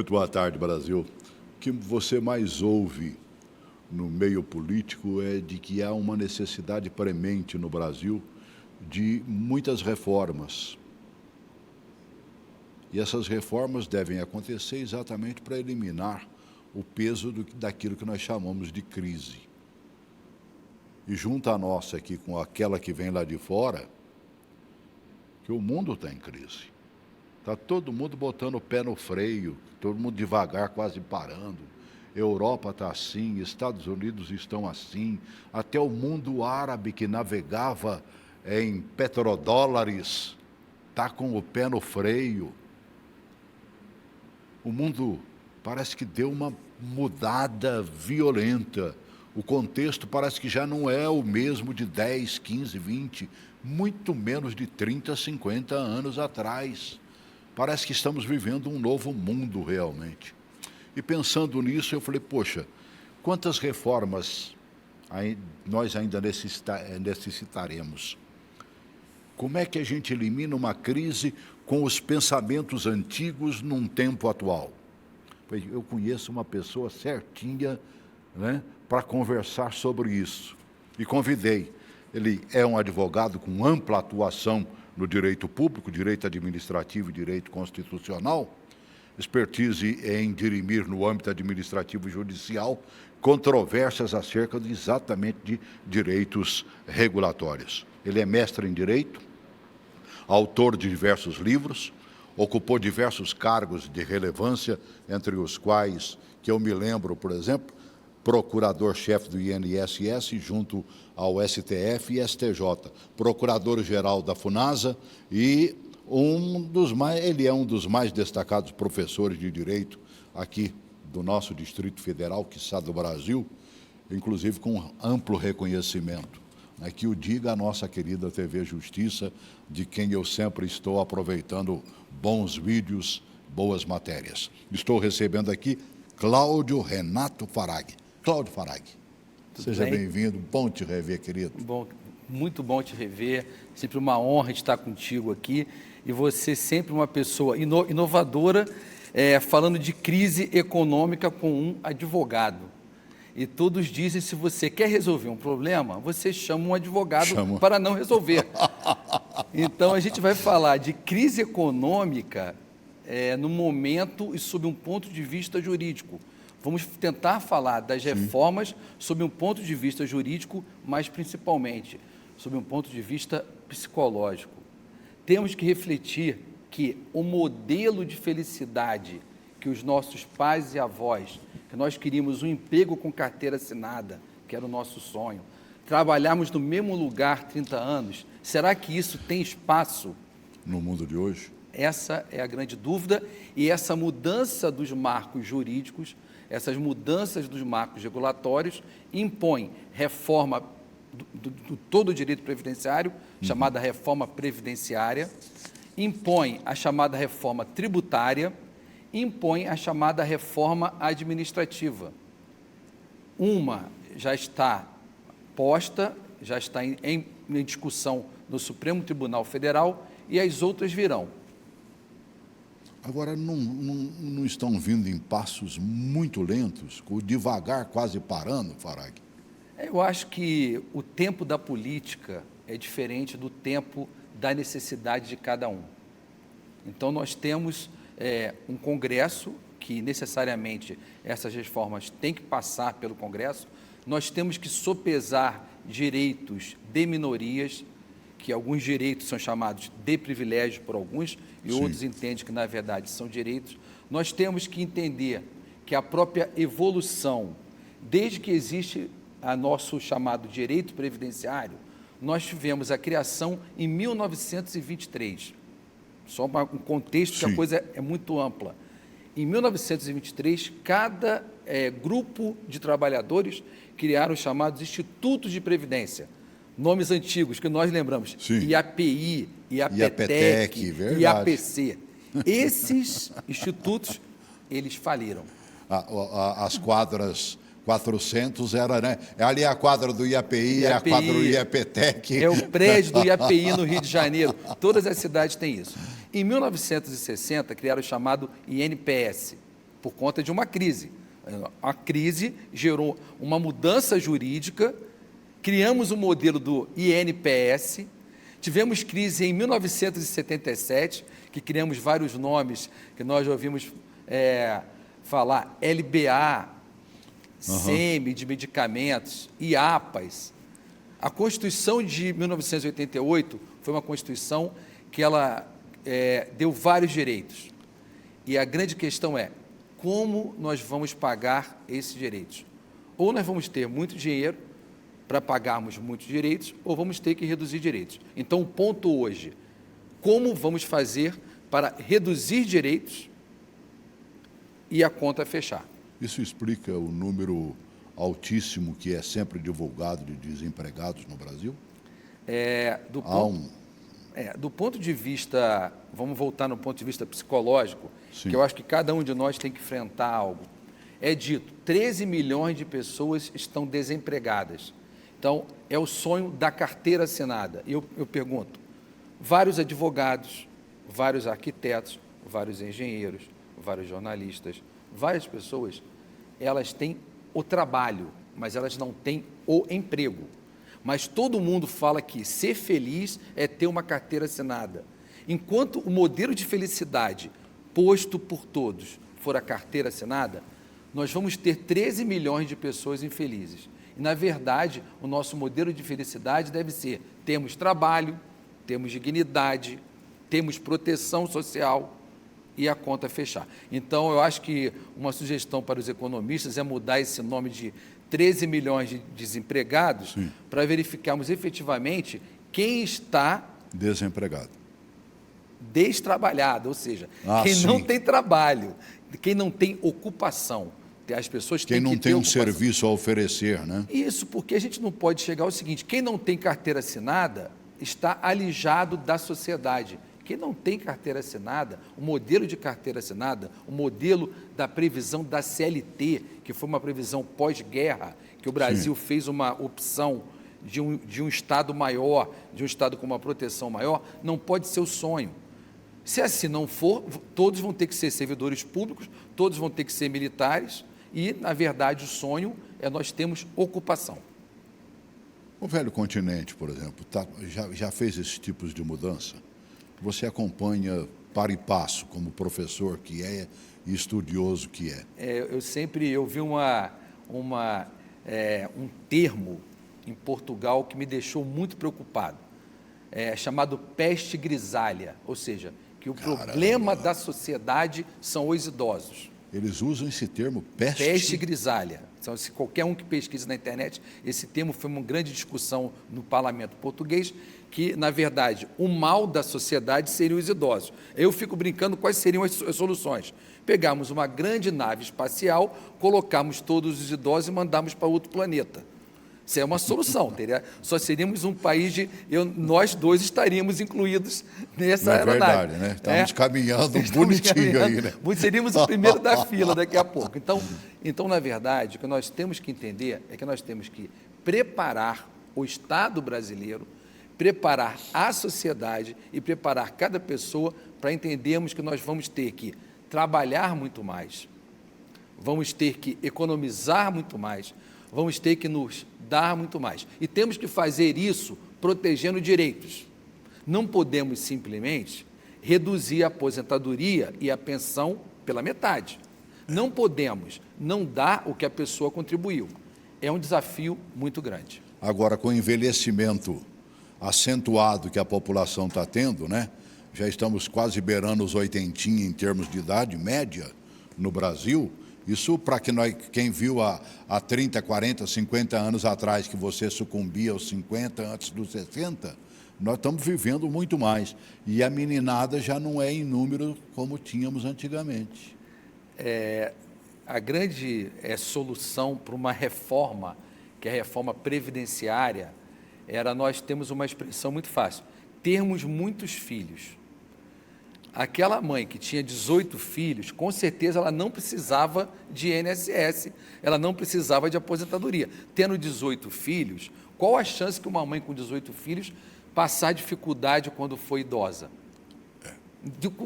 Muito boa tarde, Brasil. O que você mais ouve no meio político é de que há uma necessidade premente no Brasil de muitas reformas. E essas reformas devem acontecer exatamente para eliminar o peso daquilo que nós chamamos de crise. E junto a nossa aqui com aquela que vem lá de fora, que o mundo está em crise. Está todo mundo botando o pé no freio, todo mundo devagar, quase parando. Europa está assim, Estados Unidos estão assim, até o mundo árabe que navegava em petrodólares está com o pé no freio. O mundo parece que deu uma mudada violenta. O contexto parece que já não é o mesmo de 10, 15, 20, muito menos de 30, 50 anos atrás. Parece que estamos vivendo um novo mundo realmente. E pensando nisso, eu falei, poxa, quantas reformas nós ainda necessitaremos? Como é que a gente elimina uma crise com os pensamentos antigos num tempo atual? Eu conheço uma pessoa certinha, né, para conversar sobre isso. E convidei. Ele é um advogado com ampla atuação no direito público, direito administrativo e direito constitucional, expertise em dirimir no âmbito administrativo e judicial controvérsias acerca exatamente de direitos regulatórios. Ele é mestre em direito, autor de diversos livros, ocupou diversos cargos de relevância, entre os quais, que eu me lembro, por exemplo, procurador-chefe do INSS junto ao STF e STJ, procurador-geral da FUNASA e ele é um dos mais destacados professores de direito aqui do nosso Distrito Federal, quiçá do Brasil, inclusive com amplo reconhecimento. Que o diga a nossa querida TV Justiça, de quem eu sempre estou aproveitando bons vídeos, boas matérias. Estou recebendo aqui Cláudio Renato Farag. Cláudio Farag, seja bem-vindo, bom te rever, querido. Bom, muito bom te rever, sempre uma honra estar contigo aqui, e você sempre uma pessoa inovadora, falando de crise econômica com um advogado. E todos dizem, se você quer resolver um problema, você chama um advogado para não resolver. Então, a gente vai falar de crise econômica no momento e sob um ponto de vista jurídico. Vamos tentar falar das reformas sob um ponto de vista jurídico, mas principalmente sob um ponto de vista psicológico. Temos que refletir que o modelo de felicidade que os nossos pais e avós, que nós queríamos um emprego com carteira assinada, que era o nosso sonho, trabalharmos no mesmo lugar 30 anos, será que isso tem espaço no mundo de hoje? Essa é a grande dúvida, e essa mudança dos marcos jurídicos, essas mudanças dos marcos regulatórios impõem reforma do todo o direito previdenciário, chamada reforma previdenciária, impõe a chamada reforma tributária, impõe a chamada reforma administrativa. Uma já está posta, já está em discussão no Supremo Tribunal Federal, e as outras virão. Agora, não estão vindo em passos muito lentos, devagar, quase parando, Farag? Eu acho que o tempo da política é diferente do tempo da necessidade de cada um. Então, nós temos um Congresso que, necessariamente, essas reformas têm que passar pelo Congresso. Nós temos que sopesar direitos de minorias, que alguns direitos são chamados de privilégio por alguns, e outros entendem que, na verdade, são direitos. Nós temos que entender que a própria evolução, desde que existe a nosso chamado direito previdenciário, nós tivemos a criação em 1923. Só um contexto que a coisa é muito ampla. Em 1923, cada grupo de trabalhadores criaram os chamados institutos de previdência. Nomes antigos que nós lembramos, IAPI, IAPTEC, IAPC. Esses institutos, eles faliram. As quadras 400 era, né? Ali é a quadra do IAPI, é a quadra do IAPTEC. É o prédio do IAPI no Rio de Janeiro. Todas as cidades têm isso. Em 1960, criaram o chamado INPS, por conta de uma crise. A crise gerou uma mudança jurídica, criamos o modelo do INPS, tivemos crise em 1977, que criamos vários nomes que nós já ouvimos falar, LBA, SEMI de medicamentos, IAPAS. A Constituição de 1988 foi uma Constituição que ela deu vários direitos. E a grande questão é, como nós vamos pagar esses direitos? Ou nós vamos ter muito dinheiro para pagarmos muitos direitos, ou vamos ter que reduzir direitos. Então, o ponto hoje, como vamos fazer para reduzir direitos e a conta fechar? Isso explica o número altíssimo que é sempre divulgado de desempregados no Brasil? Do ponto de vista, vamos voltar no ponto de vista psicológico, Sim. que eu acho que cada um de nós tem que enfrentar algo. É dito, 13 milhões de pessoas estão desempregadas. Então, é o sonho da carteira assinada. Eu pergunto, vários advogados, vários arquitetos, vários engenheiros, vários jornalistas, várias pessoas, elas têm o trabalho, mas elas não têm o emprego. Mas todo mundo fala que ser feliz é ter uma carteira assinada. Enquanto o modelo de felicidade posto por todos for a carteira assinada, nós vamos ter 13 milhões de pessoas infelizes. E, na verdade, o nosso modelo de felicidade deve ser: temos trabalho, temos dignidade, temos proteção social e a conta fechar. Então, eu acho que uma sugestão para os economistas é mudar esse nome de 13 milhões de desempregados para verificarmos efetivamente quem está desempregado, destrabalhado, ou seja, quem não tem trabalho, quem não tem ocupação. As pessoas têm que ter quem não tem um ocupação. serviço a oferecer, né? Isso, porque a gente não pode chegar ao seguinte: quem não tem carteira assinada está alijado da sociedade. Quem não tem carteira assinada, o modelo de carteira assinada, o modelo da previsão da CLT, que foi uma previsão pós-guerra, que o Brasil fez uma opção de um Estado maior, de um Estado com uma proteção maior, não pode ser o sonho. Se assim não for, todos vão ter que ser servidores públicos, todos vão ter que ser militares e, na verdade, o sonho é nós termos ocupação. O Velho Continente, por exemplo, já fez esses tipos de mudança? Você acompanha para e passo, como professor que é e estudioso que é? Eu vi um termo em Portugal que me deixou muito preocupado, chamado peste grisalha, ou seja, que o problema da sociedade são os idosos. Eles usam esse termo, peste? Peste grisalha. Então, se qualquer um que pesquisa na internet, esse termo foi uma grande discussão no parlamento português, que, na verdade, o mal da sociedade seriam os idosos. Eu fico brincando quais seriam as soluções. Pegamos uma grande nave espacial, colocamos todos os idosos e mandamos para outro planeta. Isso é uma solução. Só seríamos um país nós dois estaríamos incluídos nessa aeronave. É verdade, né? Estamos caminhando bonitinho aí, né? Seríamos o primeiro da fila daqui a pouco. Então, na verdade, o que nós temos que entender é que nós temos que preparar o Estado brasileiro, preparar a sociedade e preparar cada pessoa para entendermos que nós vamos ter que trabalhar muito mais, vamos ter que economizar muito mais, vamos ter que nos dar muito mais. E temos que fazer isso protegendo direitos. Não podemos simplesmente reduzir a aposentadoria e a pensão pela metade. Não podemos não dar o que a pessoa contribuiu. É um desafio muito grande. Agora, com o envelhecimento acentuado que a população está tendo, né? Já estamos quase beirando os 80 em termos de idade média no Brasil. Isso para quem viu há 30, 40, 50 anos atrás que você sucumbia aos 50 antes dos 60, nós estamos vivendo muito mais. E a meninada já não é em número como tínhamos antigamente. A grande solução para uma reforma, que é a reforma previdenciária, nós temos uma expressão muito fácil: termos muitos filhos. Aquela mãe que tinha 18 filhos, com certeza ela não precisava de INSS, ela não precisava de aposentadoria. Tendo 18 filhos, qual a chance que uma mãe com 18 filhos passar dificuldade quando for idosa?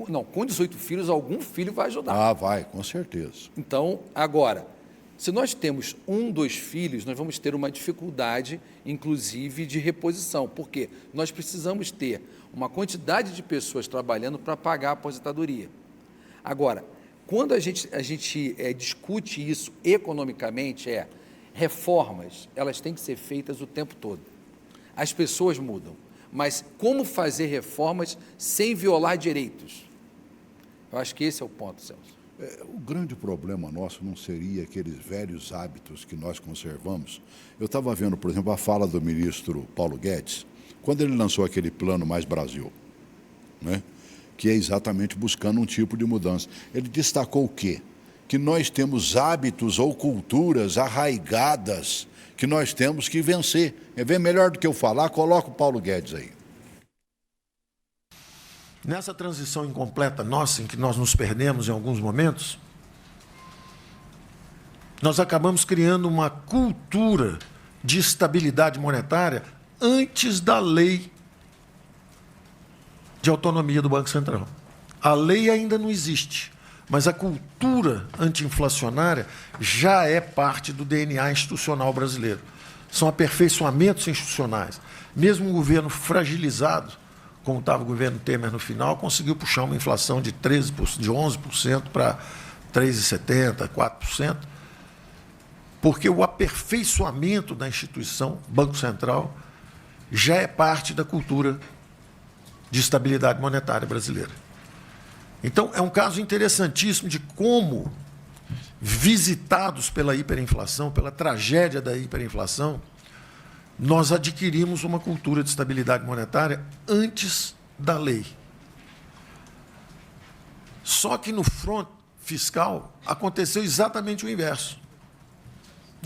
Não, com 18 filhos, algum filho vai ajudar. Ah, vai, com certeza. Então, agora, se nós temos 1, 2 filhos, nós vamos ter uma dificuldade, inclusive, de reposição. Por quê? Nós precisamos ter uma quantidade de pessoas trabalhando para pagar a aposentadoria. Agora, quando a gente discute isso economicamente, reformas, elas têm que ser feitas o tempo todo. As pessoas mudam, mas como fazer reformas sem violar direitos? Eu acho que esse é o ponto, Celso. O grande problema nosso não seria aqueles velhos hábitos que nós conservamos. Eu estava vendo, por exemplo, a fala do ministro Paulo Guedes, quando ele lançou aquele Plano Mais Brasil, né? Que é exatamente buscando um tipo de mudança. Ele destacou o quê? Que nós temos hábitos ou culturas arraigadas que nós temos que vencer. É bem melhor do que eu falar, coloca o Paulo Guedes aí. Nessa transição incompleta nossa, em que nós nos perdemos em alguns momentos, nós acabamos criando uma cultura de estabilidade monetária antes da lei de autonomia do Banco Central. A lei ainda não existe, mas a cultura anti-inflacionária já é parte do DNA institucional brasileiro. São aperfeiçoamentos institucionais. Mesmo um governo fragilizado, como estava o governo Temer no final, conseguiu puxar uma inflação de 11% para 3,70%, 4%, porque o aperfeiçoamento da instituição Banco Central já é parte da cultura de estabilidade monetária brasileira. Então, é um caso interessantíssimo de como, visitados pela hiperinflação, pela tragédia da hiperinflação, nós adquirimos uma cultura de estabilidade monetária antes da lei. Só que no front fiscal aconteceu exatamente o inverso.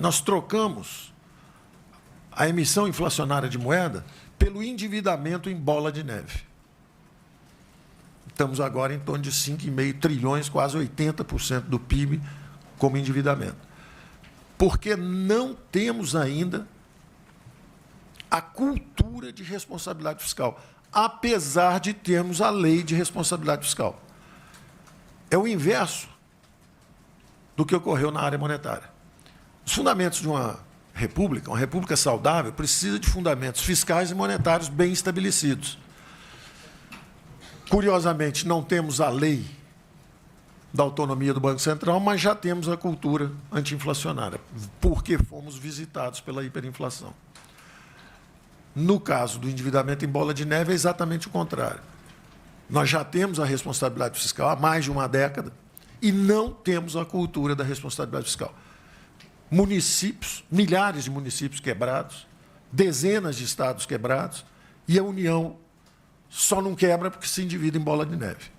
Nós trocamos a emissão inflacionária de moeda pelo endividamento em bola de neve. Estamos agora em torno de 5,5 trilhões, quase 80% do PIB como endividamento. Porque não temos ainda a cultura de responsabilidade fiscal, apesar de termos a lei de responsabilidade fiscal. É o inverso do que ocorreu na área monetária. Os fundamentos de uma república saudável, precisa de fundamentos fiscais e monetários bem estabelecidos. Curiosamente, não temos a lei da autonomia do Banco Central, mas já temos a cultura anti-inflacionária, porque fomos visitados pela hiperinflação. No caso do endividamento em bola de neve, é exatamente o contrário. Nós já temos a responsabilidade fiscal há mais de uma década e não temos a cultura da responsabilidade fiscal. Municípios, milhares de municípios quebrados, dezenas de estados quebrados, e a União só não quebra porque se endivida em bola de neve.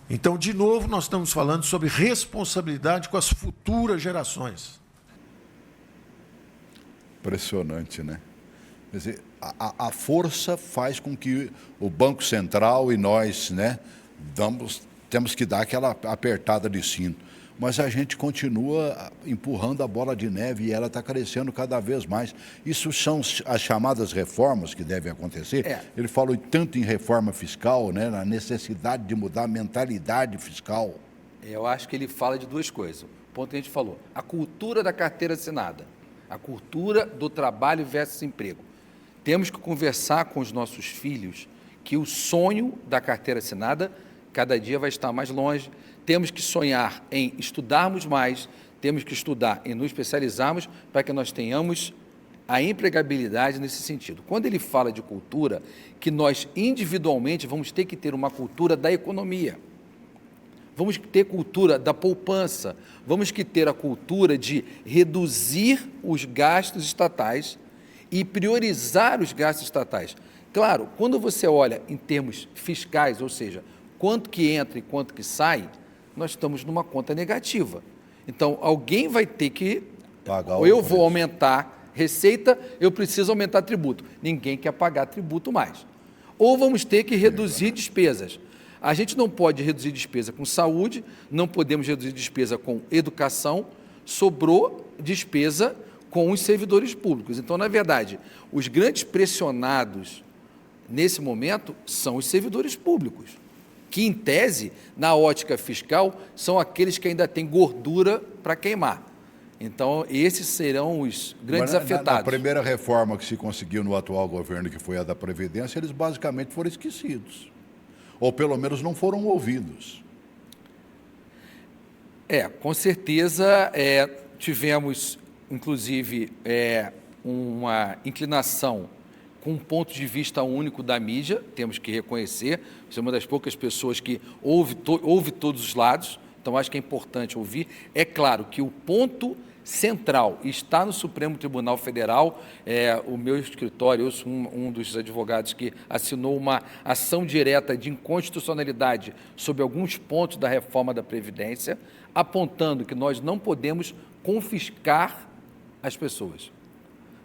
Então, de novo, nós estamos falando sobre responsabilidade com as futuras gerações. Impressionante, né? Quer dizer, a força faz com que o Banco Central e nós, né, temos que dar aquela apertada de cinto. Mas a gente continua empurrando a bola de neve e ela está crescendo cada vez mais. Isso são as chamadas reformas que devem acontecer. Ele falou tanto em reforma fiscal, né, na necessidade de mudar a mentalidade fiscal. Eu acho que ele fala de duas coisas. O ponto que a gente falou, a cultura da carteira assinada, a cultura do trabalho versus emprego. Temos que conversar com os nossos filhos que o sonho da carteira assinada cada dia vai estar mais longe. Temos que sonhar em estudarmos mais, temos que estudar em nos especializarmos para que nós tenhamos a empregabilidade nesse sentido. Quando ele fala de cultura, que nós individualmente vamos ter que ter uma cultura da economia, vamos ter cultura da poupança, vamos ter a cultura de reduzir os gastos estatais e priorizar os gastos estatais. Claro, quando você olha em termos fiscais, ou seja, quanto que entra e quanto que sai, nós estamos numa conta negativa. Então, alguém vai ter que pagar. Ou eu vou aumentar receita, eu preciso aumentar tributo. Ninguém quer pagar tributo mais. Ou vamos ter que reduzir despesas. A gente não pode reduzir despesa com saúde, não podemos reduzir despesa com educação, sobrou despesa com os servidores públicos. Então, na verdade, os grandes pressionados nesse momento, são os servidores públicos, que, em tese, na ótica fiscal, são aqueles que ainda têm gordura para queimar. Então, esses serão os grandes afetados. Na primeira reforma que se conseguiu no atual governo, que foi a da Previdência, eles basicamente foram esquecidos. Ou, pelo menos, não foram ouvidos. Com certeza, tivemos, inclusive, uma inclinação com um ponto de vista único da mídia, temos que reconhecer, você é uma das poucas pessoas que ouve todos os lados, então acho que é importante ouvir. É claro que o ponto central está no Supremo Tribunal Federal, o meu escritório, eu sou um dos advogados que assinou uma ação direta de inconstitucionalidade sobre alguns pontos da reforma da Previdência, apontando que nós não podemos confiscar as pessoas.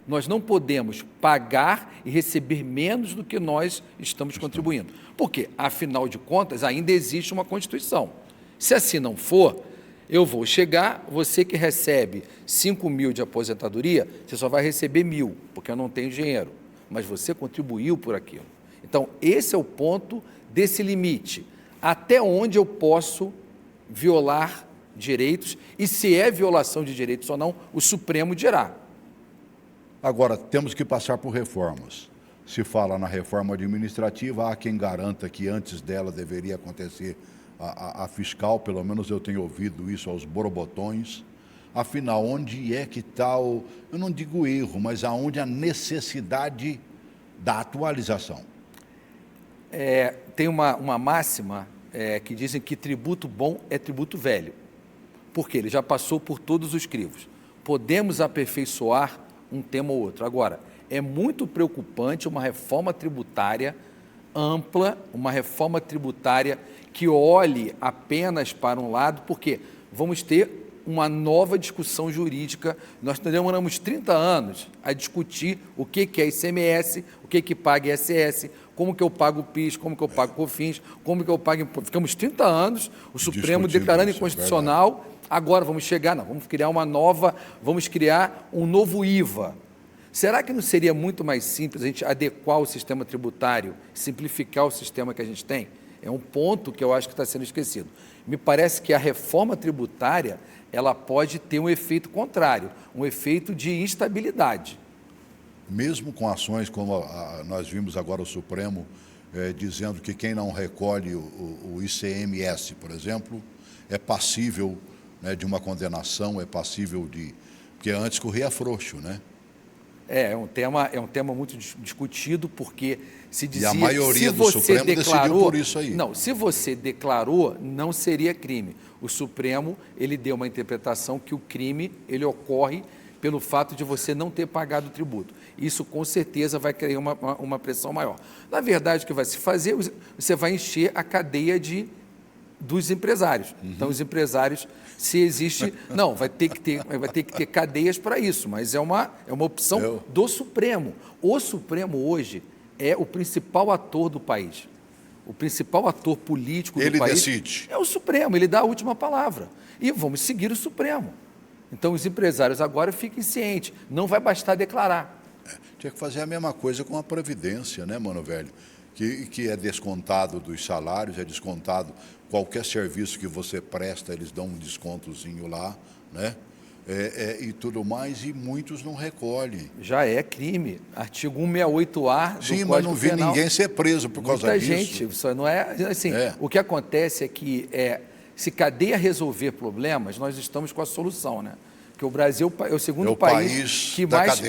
Nós não podemos pagar e receber menos do que nós estamos contribuindo. Porque, afinal de contas, ainda existe uma Constituição. Se assim não for, eu vou chegar, você que recebe 5 mil de aposentadoria, você só vai receber 1.000, porque eu não tenho dinheiro. Mas você contribuiu por aquilo. Então, esse é o ponto desse limite. Até onde eu posso violar direitos e se é violação de direitos ou não, o Supremo dirá. Agora, temos que passar por reformas. Se fala na reforma administrativa, há quem garanta que antes dela deveria acontecer a fiscal, pelo menos eu tenho ouvido isso aos borbotões. Afinal, onde é que está eu não digo erro, mas aonde a necessidade da atualização? Tem uma máxima que dizem que tributo bom é tributo velho, porque ele já passou por todos os crivos. Podemos aperfeiçoar um tema ou outro. Agora, é muito preocupante uma reforma tributária ampla, uma reforma tributária que olhe apenas para um lado, porque vamos ter uma nova discussão jurídica. Nós demoramos 30 anos a discutir o que é ICMS, o que paga ISS, como que eu pago o PIS, como que eu pago COFINS, como que eu pago... Ficamos 30 anos, o Supremo declarando inconstitucional. Agora vamos vamos criar vamos criar um novo IVA. Será que não seria muito mais simples a gente adequar o sistema tributário, simplificar o sistema que a gente tem? É um ponto que eu acho que está sendo esquecido. Me parece que a reforma tributária, ela pode ter um efeito contrário, um efeito de instabilidade. Mesmo com ações como nós vimos agora o Supremo dizendo que quem não recolhe o ICMS, por exemplo, é passível, né, de uma condenação, é passível de... Porque antes corria frouxo, né? É um tema muito discutido, porque se dizia... E a maioria do Supremo decidiu por isso aí. Não, se você declarou, não seria crime. O Supremo, ele deu uma interpretação que o crime, ele ocorre pelo fato de você não ter pagado o tributo. Isso, com certeza, vai criar uma pressão maior. Na verdade, o que vai se fazer, você vai encher a cadeia dos empresários. Uhum. Então, os empresários, se existe... Não, vai ter que ter cadeias para isso, mas é uma opção do Supremo. O Supremo, hoje, é o principal ator do país. O principal ator político do país... Ele decide. É o Supremo, ele dá a última palavra. E vamos seguir o Supremo. Então, os empresários agora fiquem cientes, não vai bastar declarar. Tinha que fazer a mesma coisa com a Previdência, né, mano velho? Que é descontado dos salários, é descontado qualquer serviço que você presta, eles dão um descontozinho lá, né? E tudo mais, e muitos não recolhem. Já é crime. Artigo 168A do Sim, Código mas não vi Penal. ninguém ser preso por causa disso. Muita gente, isso não é assim. O que acontece é que se cadeia resolver problemas, nós estamos com a solução, né? Porque o Brasil é o segundo país que mais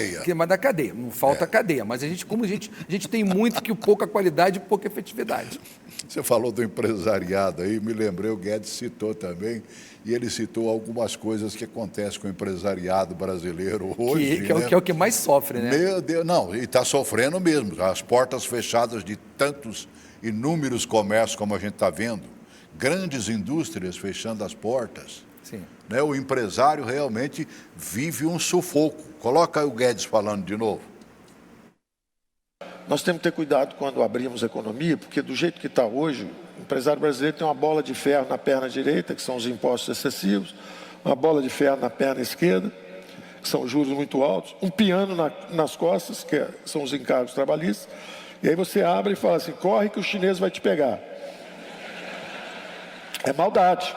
da cadeia. Não falta cadeia, mas a gente tem muito que pouca qualidade e pouca efetividade. Você falou do empresariado aí, me lembrei, o Guedes citou também, e ele citou algumas coisas que acontecem com o empresariado brasileiro hoje. Que é o que mais sofre, né? Meu Deus, não, e está sofrendo mesmo. As portas fechadas de tantos inúmeros comércios como a gente está vendo, grandes indústrias fechando as portas. Sim. Né? O empresário realmente vive um sufoco. Coloca aí o Guedes falando de novo. Nós temos que ter cuidado quando abrimos a economia, porque do jeito que está hoje, o empresário brasileiro tem uma bola de ferro na perna direita, que são os impostos excessivos, uma bola de ferro na perna esquerda, que são os juros muito altos, um piano nas costas, que são os encargos trabalhistas, E aí você abre e fala assim, corre que o chinês vai te pegar. É maldade.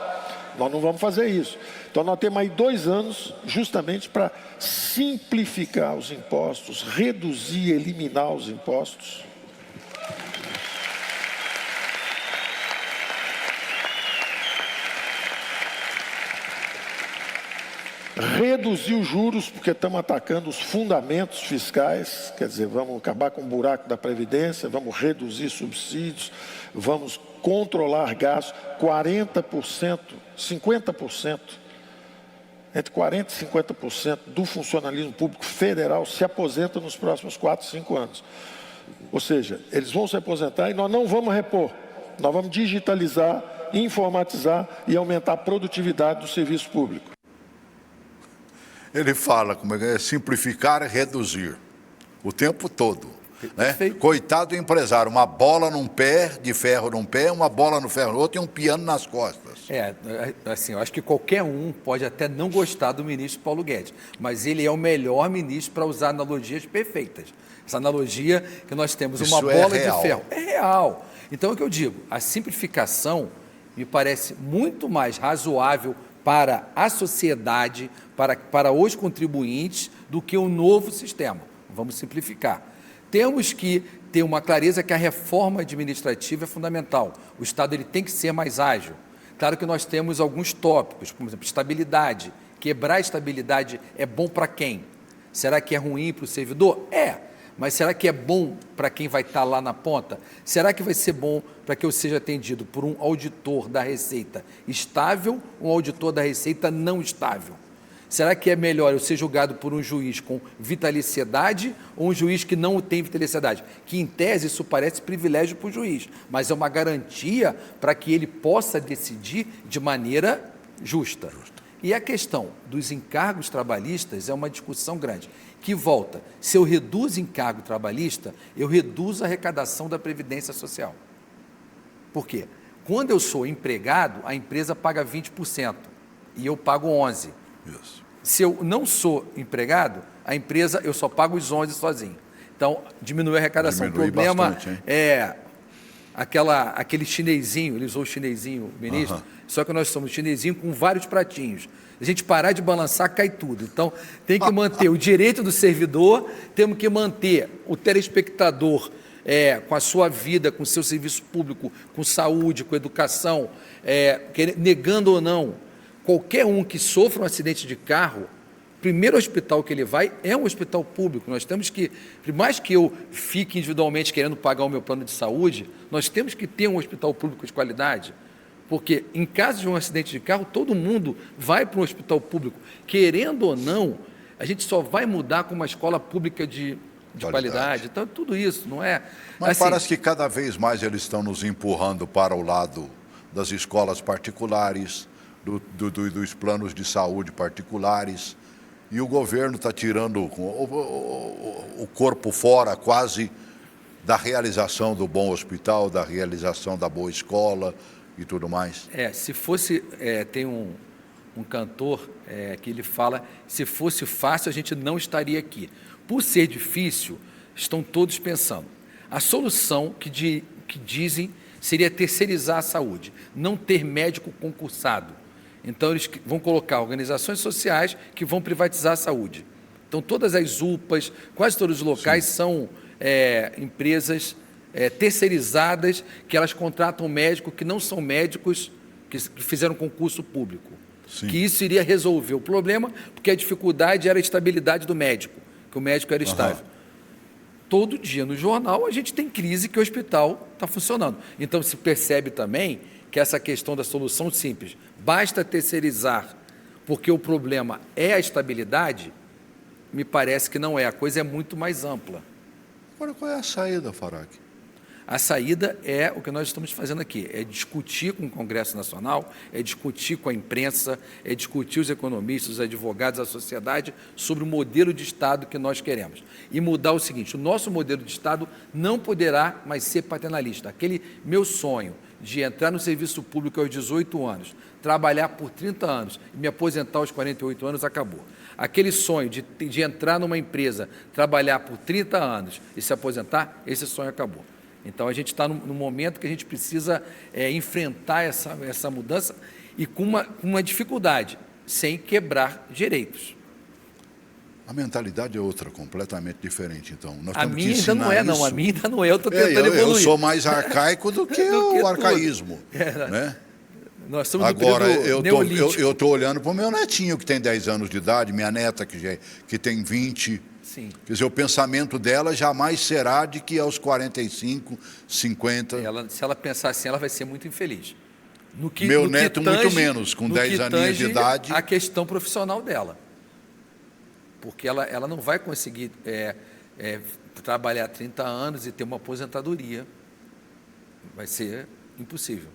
Nós não vamos fazer isso. Então nós temos aí 2 anos justamente para simplificar os impostos, reduzir, eliminar os impostos. Reduzir os juros, porque estamos atacando os fundamentos fiscais, quer dizer, vamos acabar com o buraco da Previdência, vamos reduzir subsídios, vamos controlar gastos, 40%, 50%, entre 40% e 50% do funcionalismo público federal se aposenta nos próximos 4, 5 anos. Ou seja, eles vão se aposentar e nós não vamos repor, nós vamos digitalizar, informatizar e aumentar a produtividade do serviço público. Ele fala como é simplificar e reduzir o tempo todo. Né? Coitado do empresário, uma bola num pé, de ferro num pé, uma bola no ferro no outro e um piano nas costas. Assim, eu acho que qualquer um pode até não gostar do ministro Paulo Guedes, mas ele é o melhor ministro para usar analogias perfeitas. Essa analogia que nós temos, uma bola de ferro. É real. Então é o que eu digo, a simplificação me parece muito mais razoável para a sociedade, para os contribuintes, do que um novo sistema. Vamos simplificar. Temos que ter uma clareza que a reforma administrativa é fundamental. O Estado ele tem que ser mais ágil. Claro que nós temos alguns tópicos, por exemplo, estabilidade. Quebrar a estabilidade é bom para quem? Será que é ruim para o servidor? É. Mas será que é bom para quem vai estar lá na ponta? Será que vai ser bom para que eu seja atendido por um auditor da Receita estável ou um auditor da Receita não estável? Será que é melhor eu ser julgado por um juiz com vitaliciedade ou um juiz que não tem vitaliciedade? Que, em tese, isso parece privilégio para o juiz, mas é uma garantia para que ele possa decidir de maneira justa. E a questão dos encargos trabalhistas é uma discussão grande, que volta, se eu reduzo encargo trabalhista, eu reduzo a arrecadação da Previdência Social. Por quê? Quando eu sou empregado, a empresa paga 20% e eu pago 11%. Isso. Se eu não sou empregado, a empresa, eu só pago os 11 sozinho. Então, diminui a arrecadação. O problema bastante, é aquele chinesinho, ele usou o chinesinho, ministro, só que nós somos chinesinho com vários pratinhos. A gente parar de balançar, cai tudo. Então, tem que manter o direito do servidor, temos que manter o telespectador com a sua vida, com o seu serviço público, com saúde, com educação, negando ou não. Qualquer um que sofra um acidente de carro, o primeiro hospital que ele vai é um hospital público. Nós temos que, por mais que eu fique individualmente querendo pagar o meu plano de saúde, nós temos que ter um hospital público de qualidade. Porque, em caso de um acidente de carro, todo mundo vai para um hospital público. Querendo ou não, a gente só vai mudar com uma escola pública de qualidade. Então, tudo isso, não é? Mas assim, parece que cada vez mais eles estão nos empurrando para o lado das escolas particulares, dos planos de saúde particulares, e o governo está tirando o corpo fora quase da realização do bom hospital, da realização da boa escola e tudo mais. Se fosse, tem um cantor que ele fala, se fosse fácil a gente não estaria aqui. Por ser difícil, estão todos pensando. A solução que dizem seria terceirizar a saúde, não ter médico concursado. Então, eles vão colocar organizações sociais que vão privatizar a saúde. Então, todas as UPAs, quase todos os locais são empresas terceirizadas, que elas contratam médicos que não são médicos que fizeram concurso público. Sim. Que isso iria resolver o problema, porque a dificuldade era a estabilidade do médico, que o médico era estável. Todo dia no jornal a gente tem crise que o hospital está funcionando. Então, se percebe também que essa questão da solução simples, basta terceirizar, porque o problema é a estabilidade, me parece que não é. A coisa é muito mais ampla. Agora, qual é a saída, Farag? A saída é o que nós estamos fazendo aqui, é discutir com o Congresso Nacional, é discutir com a imprensa, é discutir os economistas, os advogados, a sociedade, sobre o modelo de Estado que nós queremos. E mudar o seguinte, o nosso modelo de Estado não poderá mais ser paternalista. Aquele meu sonho de entrar no serviço público aos 18 anos, trabalhar por 30 anos e me aposentar aos 48 anos, acabou. Aquele sonho de entrar numa empresa, trabalhar por 30 anos e se aposentar, esse sonho acabou. Então, a gente está no momento que a gente precisa enfrentar essa mudança e com uma dificuldade, sem quebrar direitos. A mentalidade é outra, completamente diferente, então. Nós A temos minha que ainda não é, ensinar não. A isso. minha ainda não é, eu estou tentando evoluir. Eu sou mais arcaico do que o arcaísmo. Né? Nós estamos Agora, no período neolítico. eu estou olhando para o meu netinho, que tem 10 anos de idade, minha neta, que tem 20. Sim. Quer dizer, o pensamento dela jamais será de que aos 45, 50... Se ela pensar assim, ela vai ser muito infeliz. Meu neto muito menos, com 10 aninhos de idade. A questão profissional dela. Porque ela não vai conseguir trabalhar 30 anos e ter uma aposentadoria. Vai ser impossível.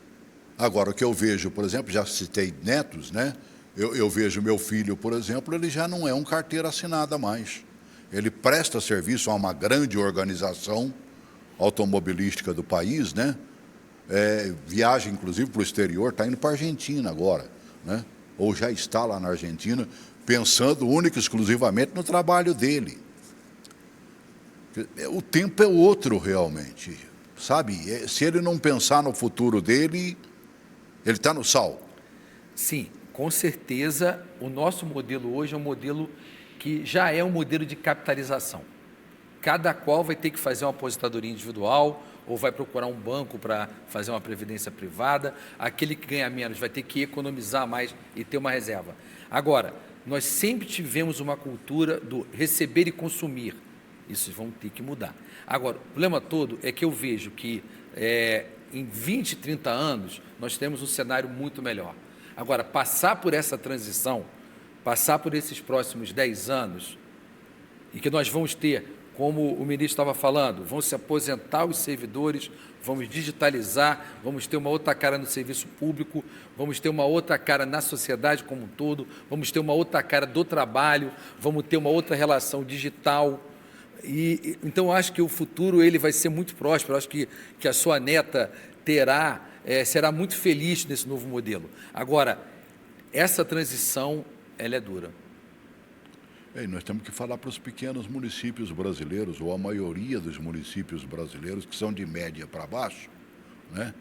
Agora, o que eu vejo, por exemplo, já citei netos, né? Eu vejo meu filho, por exemplo, ele já não é um carteira assinada mais. Ele presta serviço a uma grande organização automobilística do país, né? Viaja, inclusive, para o exterior, está indo para a Argentina agora, né? Ou já está lá na Argentina, pensando única e exclusivamente no trabalho dele. O tempo é outro, realmente, sabe? Se ele não pensar no futuro dele, ele está no sal. Sim, com certeza, o nosso modelo hoje é um modelo que já é um modelo de capitalização. Cada qual vai ter que fazer uma aposentadoria individual ou vai procurar um banco para fazer uma previdência privada. Aquele que ganha menos vai ter que economizar mais e ter uma reserva. Agora, nós sempre tivemos uma cultura do receber e consumir. Isso vão ter que mudar. Agora, o problema todo é que eu vejo que em 20, 30 anos nós temos um cenário muito melhor. Agora, passar por essa transição, passar por esses próximos 10 anos, e que nós vamos ter, como o ministro estava falando, vão se aposentar os servidores, vamos digitalizar, vamos ter uma outra cara no serviço público, vamos ter uma outra cara na sociedade como um todo, vamos ter uma outra cara do trabalho, vamos ter uma outra relação digital. Então, eu acho que o futuro ele vai ser muito próspero, eu acho que a sua neta será muito feliz nesse novo modelo. Agora, essa transição, ela é dura. Nós temos que falar para os pequenos municípios brasileiros, ou a maioria dos municípios brasileiros, que são de média para baixo, né?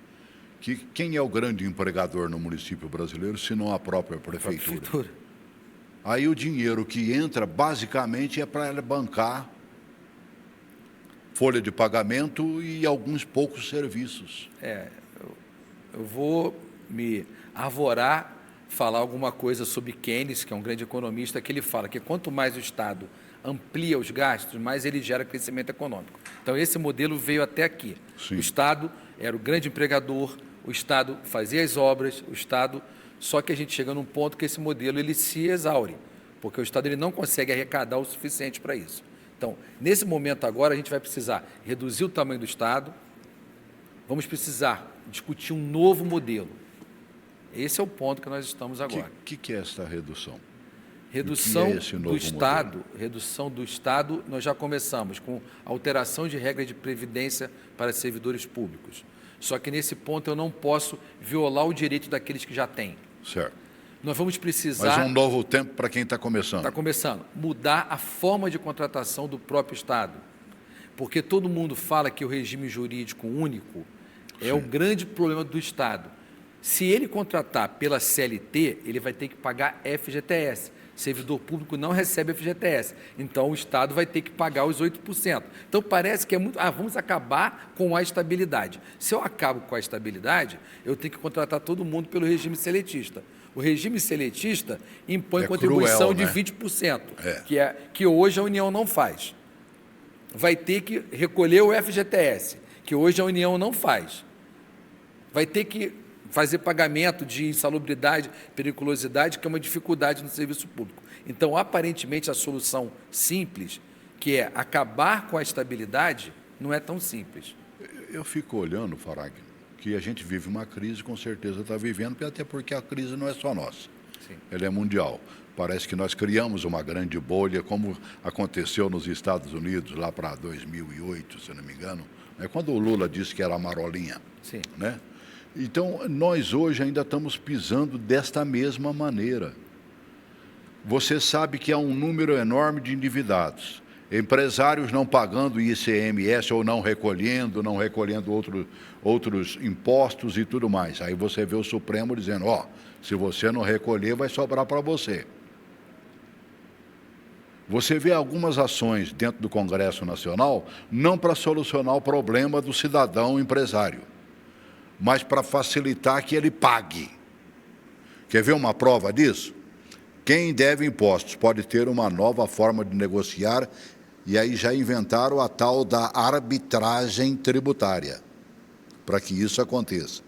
Que quem é o grande empregador no município brasileiro, se não a própria prefeitura? Aí o dinheiro que entra, basicamente, é para ela bancar folha de pagamento e alguns poucos serviços. Eu vou me arvorar falar alguma coisa sobre Keynes, que é um grande economista, que ele fala que quanto mais o Estado amplia os gastos, mais ele gera crescimento econômico. Então, esse modelo veio até aqui. Sim. O Estado era o grande empregador, o Estado fazia as obras, só que a gente chega num ponto que esse modelo ele se exaure, porque o Estado ele não consegue arrecadar o suficiente para isso. Então, nesse momento agora, a gente vai precisar reduzir o tamanho do Estado, vamos precisar discutir um novo modelo. Esse é o ponto que nós estamos agora. O que é essa redução? Redução do Estado, nós já começamos com alteração de regras de previdência para servidores públicos. Só que nesse ponto eu não posso violar o direito daqueles que já têm. Certo. Nós vamos precisar... Mas um novo tempo para quem está começando. Está começando. Mudar a forma de contratação do próprio Estado. Porque todo mundo fala que o regime jurídico único é o grande problema do Estado. Se ele contratar pela CLT, ele vai ter que pagar FGTS. Servidor público não recebe FGTS. Então, o Estado vai ter que pagar os 8%. Então, parece que é muito... vamos acabar com a estabilidade. Se eu acabo com a estabilidade, eu tenho que contratar todo mundo pelo regime seletista. O regime seletista impõe contribuição cruel, né? de 20%, que hoje a União não faz. Vai ter que recolher o FGTS, que hoje a União não faz. Vai ter que fazer pagamento de insalubridade, periculosidade, que é uma dificuldade no serviço público. Então, aparentemente, a solução simples, que é acabar com a estabilidade, não é tão simples. Eu fico olhando, Farag, que a gente vive uma crise, com certeza está vivendo, até porque a crise não é só nossa. Sim. Ela é mundial. Parece que nós criamos uma grande bolha, como aconteceu nos Estados Unidos lá para 2008, se não me engano, né, quando o Lula disse que era a marolinha. Sim. Né? Então, nós hoje ainda estamos pisando desta mesma maneira. Você sabe que há um número enorme de endividados, empresários não pagando ICMS ou não recolhendo outros impostos e tudo mais. Aí você vê o Supremo dizendo, ó, se você não recolher, vai sobrar para você. Você vê algumas ações dentro do Congresso Nacional, não para solucionar o problema do cidadão empresário, mas para facilitar que ele pague. Quer ver uma prova disso? Quem deve impostos pode ter uma nova forma de negociar, e aí já inventaram a tal da arbitragem tributária, para que isso aconteça.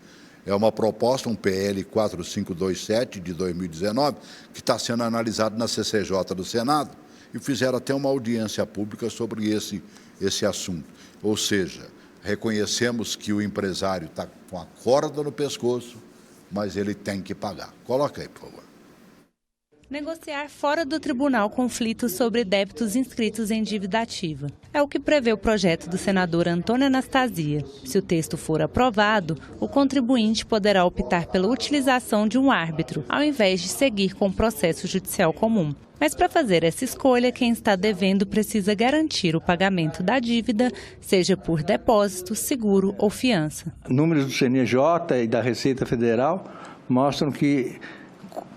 É uma proposta, um PL 4527 de 2019, que está sendo analisado na CCJ do Senado, e fizeram até uma audiência pública sobre esse assunto. Ou seja, reconhecemos que o empresário está com a corda no pescoço, mas ele tem que pagar. Coloca aí, por favor. Negociar fora do tribunal conflitos sobre débitos inscritos em dívida ativa. É o que prevê o projeto do senador Antônio Anastasia. Se o texto for aprovado, o contribuinte poderá optar pela utilização de um árbitro, ao invés de seguir com o processo judicial comum. Mas para fazer essa escolha, quem está devendo precisa garantir o pagamento da dívida, seja por depósito, seguro ou fiança. Números do CNJ e da Receita Federal mostram que,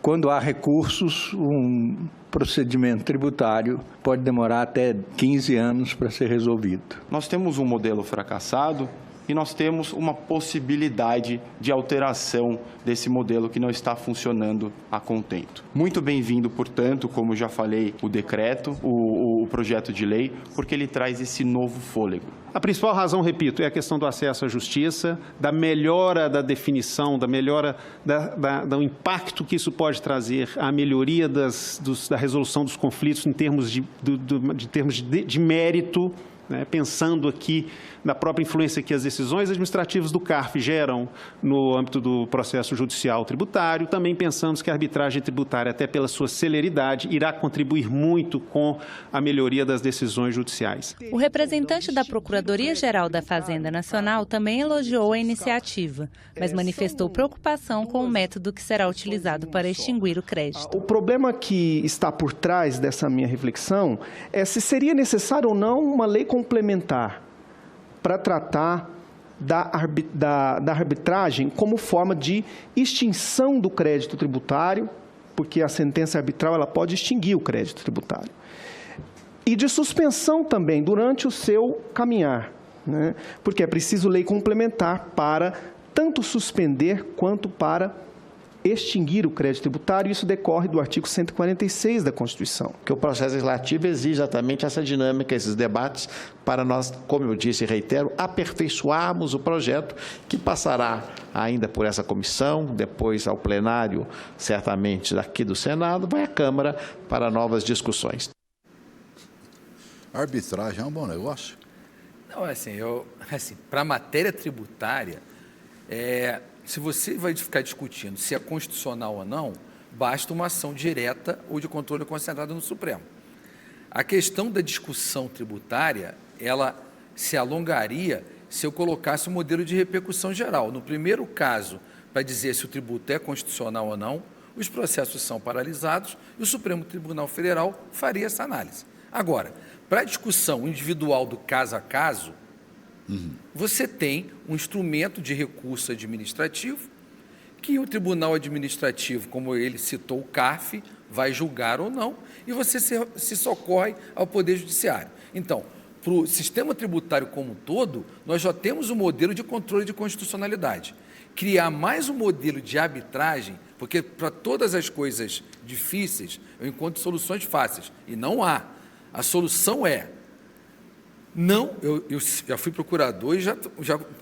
quando há recursos, um procedimento tributário pode demorar até 15 anos para ser resolvido. Nós temos um modelo fracassado e nós temos uma possibilidade de alteração desse modelo que não está funcionando a contento. Muito bem-vindo, portanto, como já falei, o decreto, o projeto de lei, porque ele traz esse novo fôlego. A principal razão, repito, é a questão do acesso à justiça, da melhora da definição, da melhora do impacto que isso pode trazer à melhoria da resolução dos conflitos em termos de mérito, né, pensando aqui na própria influência que as decisões administrativas do CARF geram no âmbito do processo judicial tributário, também pensamos que a arbitragem tributária, até pela sua celeridade, irá contribuir muito com a melhoria das decisões judiciais. O representante da Procuradoria-Geral da Fazenda Nacional também elogiou a iniciativa, mas manifestou preocupação com o método que será utilizado para extinguir o crédito. O problema que está por trás dessa minha reflexão é se seria necessário ou não uma lei complementar para tratar da arbitragem como forma de extinção do crédito tributário, porque a sentença arbitral ela pode extinguir o crédito tributário, e de suspensão também durante o seu caminhar, né? Porque é preciso lei complementar para tanto suspender quanto para extinguir o crédito tributário, e isso decorre do artigo 146 da Constituição. Que o processo legislativo exige exatamente essa dinâmica, esses debates, para nós, como eu disse e reitero, aperfeiçoarmos o projeto, que passará ainda por essa comissão, depois ao plenário, certamente daqui do Senado, vai à Câmara para novas discussões. A arbitragem é um bom negócio? Não, para a matéria tributária, se você vai ficar discutindo se é constitucional ou não, basta uma ação direta ou de controle concentrado no Supremo. A questão da discussão tributária, ela se alongaria se eu colocasse um modelo de repercussão geral. No primeiro caso, para dizer se o tributo é constitucional ou não, os processos são paralisados e o Supremo Tribunal Federal faria essa análise. Agora, para a discussão individual do caso a caso, você tem um instrumento de recurso administrativo que o Tribunal Administrativo, como ele citou o CARF, vai julgar ou não, e você se socorre ao Poder Judiciário. Então, para o sistema tributário como um todo, nós já temos um modelo de controle de constitucionalidade. Criar mais um modelo de arbitragem, porque para todas as coisas difíceis, eu encontro soluções fáceis, e não há. A solução é não, eu já fui procurador e já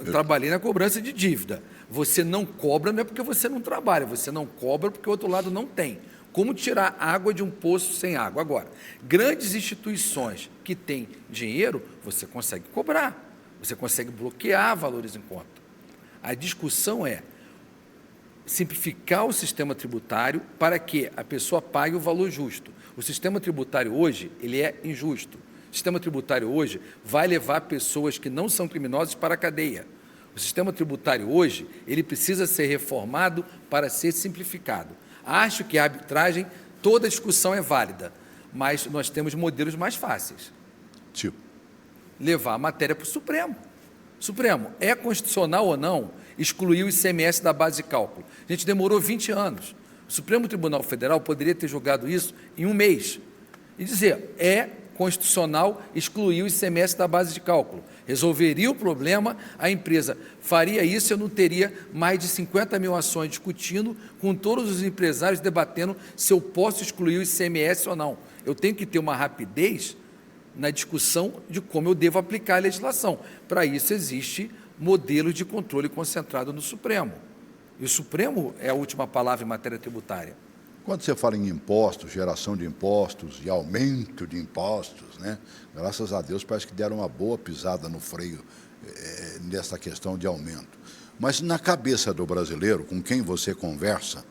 trabalhei na cobrança de dívida. Você não cobra não é porque você não trabalha, você não cobra porque o outro lado não tem. Como tirar água de um poço sem água? Agora, grandes instituições que têm dinheiro, você consegue cobrar. Você consegue bloquear valores em conta. A discussão é simplificar o sistema tributário para que a pessoa pague o valor justo. O sistema tributário hoje, ele é injusto. O sistema tributário hoje vai levar pessoas que não são criminosas para a cadeia. O sistema tributário hoje, ele precisa ser reformado para ser simplificado. Acho que a arbitragem, toda discussão é válida, mas nós temos modelos mais fáceis. Tipo? Levar a matéria para o Supremo. Supremo, é constitucional ou não excluir o ICMS da base de cálculo? A gente demorou 20 anos. O Supremo Tribunal Federal poderia ter julgado isso em um mês e dizer, é constitucional excluir o ICMS da base de cálculo. Resolveria o problema, a empresa faria isso, eu não teria mais de 50 mil ações discutindo com todos os empresários debatendo se eu posso excluir o ICMS ou não. Eu tenho que ter uma rapidez na discussão de como eu devo aplicar a legislação. Para isso existe modelo de controle concentrado no Supremo. E o Supremo é a última palavra em matéria tributária. Quando você fala em impostos, geração de impostos e aumento de impostos, né? Graças a Deus parece que deram uma boa pisada no freio nessa questão de aumento. Mas na cabeça do brasileiro, com quem você conversa,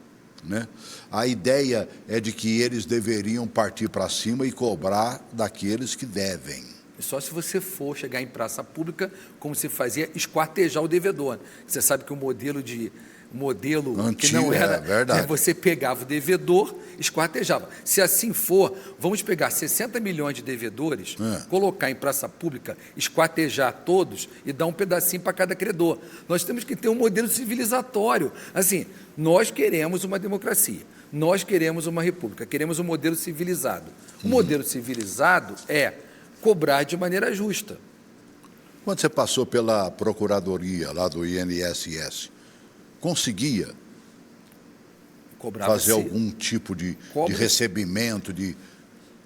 né, a ideia é de que eles deveriam partir para cima e cobrar daqueles que devem. Só se você for chegar em praça pública, como se fazia, esquartejar o devedor. Você sabe que o modelo antigo, que não era, verdade. Você pegava o devedor, esquartejava. Se assim for, vamos pegar 60 milhões de devedores, colocar em praça pública, esquartejar todos e dar um pedacinho para cada credor. Nós temos que ter um modelo civilizatório. Assim, nós queremos uma democracia, nós queremos uma república, queremos um modelo civilizado. O modelo civilizado é cobrar de maneira justa. Quando você passou pela procuradoria lá do INSS, conseguia fazer algum tipo de recebimento?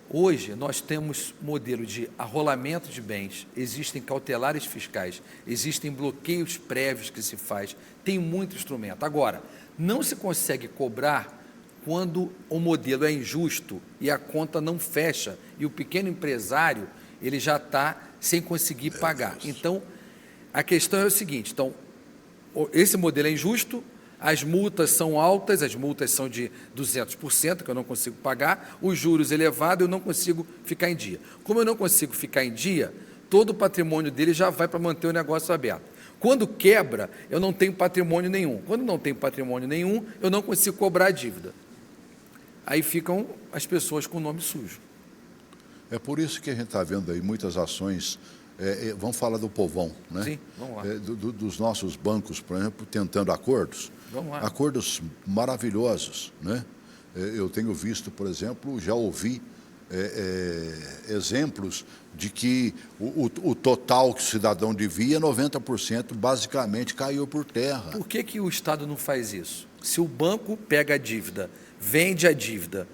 Hoje, nós temos modelo de arrolamento de bens, existem cautelares fiscais, existem bloqueios prévios que se faz, tem muito instrumento. Agora, não se consegue cobrar quando o modelo é injusto e a conta não fecha e o pequeno empresário ele já está sem conseguir pagar. Então, a questão é o seguinte, então, esse modelo é injusto, as multas são altas, as multas são de 200%, que eu não consigo pagar, os juros elevados, eu não consigo ficar em dia. Como eu não consigo ficar em dia, todo o patrimônio dele já vai para manter o negócio aberto. Quando quebra, eu não tenho patrimônio nenhum. Quando não tenho patrimônio nenhum, eu não consigo cobrar a dívida. Aí ficam as pessoas com o nome sujo. É por isso que a gente está vendo aí muitas ações, vamos falar do povão, né? Sim, vamos lá. Dos nossos bancos, por exemplo, tentando acordos. Vamos lá. Acordos maravilhosos, né? Eu tenho visto, por exemplo, já ouvi exemplos de que o total que o cidadão devia, 90%, basicamente caiu por terra. Por que o Estado não faz isso? Se o banco pega a dívida, vende a dívida,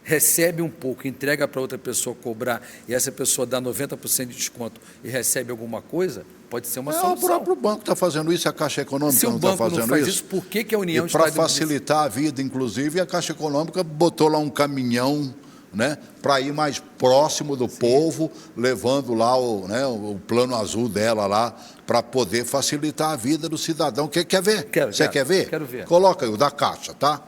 recebe um pouco, entrega para outra pessoa cobrar e essa pessoa dá 90% de desconto e recebe alguma coisa, pode ser uma solução. O próprio banco está fazendo isso, a Caixa Econômica não está fazendo isso. Se o banco não faz isso, por que a União está... E para facilitar a vida, inclusive, a Caixa Econômica botou lá um caminhão, né, para ir mais próximo do povo, levando lá o plano azul dela lá, para poder facilitar a vida do cidadão. Quer ver? Você quer ver? Quero ver. Coloca aí o da Caixa, tá?